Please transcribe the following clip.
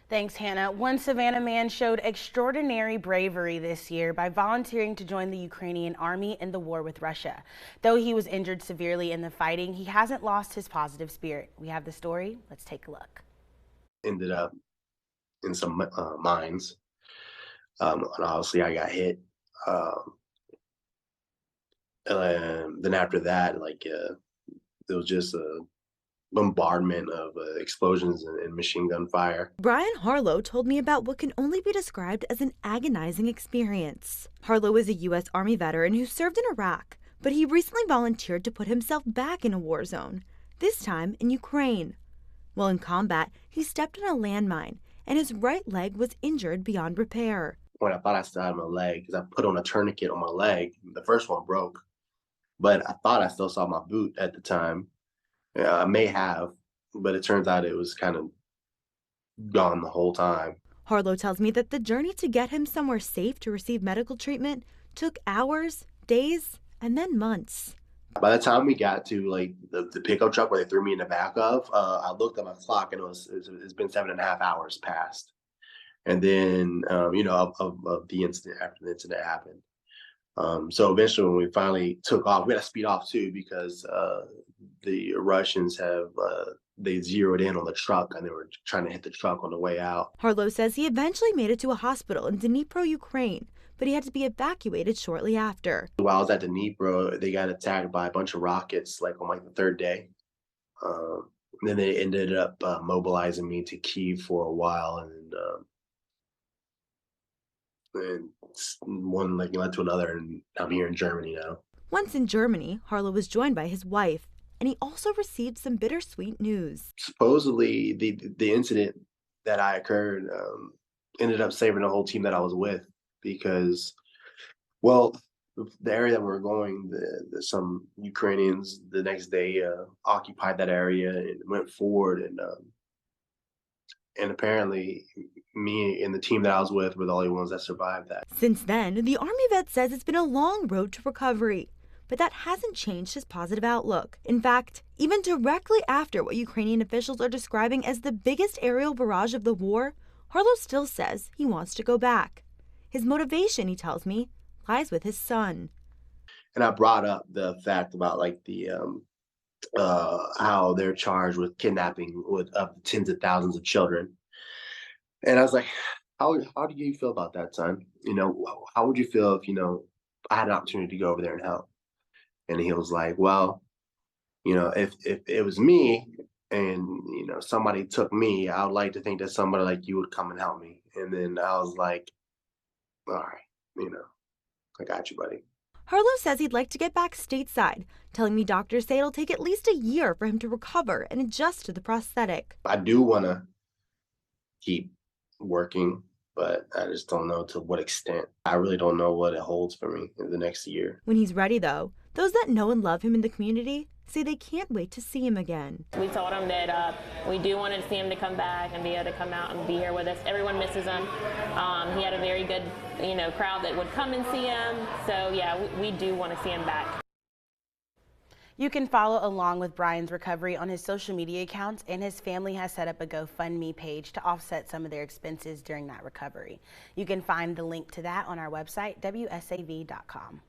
Thanks, Hannah. One Savannah man showed extraordinary bravery this year by volunteering to join the Ukrainian army in the war with Russia. Though he was injured severely in the fighting, he hasn't lost his positive spirit. We have the story. Let's take a look. Ended up in some mines, and obviously I got hit. Um, and then after that, there was just a bombardment of explosions and machine gun fire. Brian Harlow told me about what can only be described as an agonizing experience. Harlow is a U.S. Army veteran who served in Iraq, but he recently volunteered to put himself back in a war zone, this time in Ukraine. While in combat, he stepped on a landmine, and his right leg was injured beyond repair. When I thought I still had my leg, because I put on a tourniquet on my leg, the first one broke, but I thought I still saw my boot at the time. Yeah, I may have, but it turns out it was kind of gone the whole time. Harlow tells me that the journey to get him somewhere safe to receive medical treatment took hours, days, and then months. By the time we got to like the pickup truck where they threw me in the back of, I looked at my clock and it's been 7.5 hours past. And then of the incident after the incident happened. So eventually, when we finally took off, we had to speed off too because the Russians they zeroed in on the truck and they were trying to hit the truck on the way out. Harlow says he eventually made it to a hospital in Dnipro, Ukraine, but he had to be evacuated shortly after. While I was at Dnipro, they got attacked by a bunch of rockets like on like the third day. Then they ended up mobilizing me to Kyiv for a while, and one like led to another, and I'm here in Germany now. Once in Germany, Harlow was joined by his wife, and he also received some bittersweet news. Supposedly, the incident that I occurred ended up saving the whole team that I was with because, well, the area that we were going, some Ukrainians the next day occupied that area and went forward, and apparently me and the team that I was with were the only ones that survived that. Since then, the Army vet says it's been a long road to recovery, but that hasn't changed his positive outlook. In fact, even directly after what Ukrainian officials are describing as the biggest aerial barrage of the war, Harlow still says he wants to go back. His motivation, he tells me, lies with his son. And I brought up the fact about like how they're charged with kidnapping with up to tens of thousands of children. And I was like, how do you feel about that, son? How would you feel if, I had an opportunity to go over there and help? And he was like, well, if it was me and, somebody took me, I would like to think that somebody like you would come and help me. And then I was like, all right, I got you, buddy. Harlow says he'd like to get back stateside, telling me doctors say it'll take at least a year for him to recover and adjust to the prosthetic. I do want to keep working, but I just don't know to what extent. I really don't know what it holds for me in the next year. When he's ready, though, those that know and love him in the community say they can't wait to see him again. We told him that we do want to see him to come back and be able to come out and be here with us. Everyone misses him. He had a very good, crowd that would come and see him. So yeah, we do want to see him back. You can follow along with Brian's recovery on his social media accounts, and his family has set up a GoFundMe page to offset some of their expenses during that recovery. You can find the link to that on our website, WSAV.com.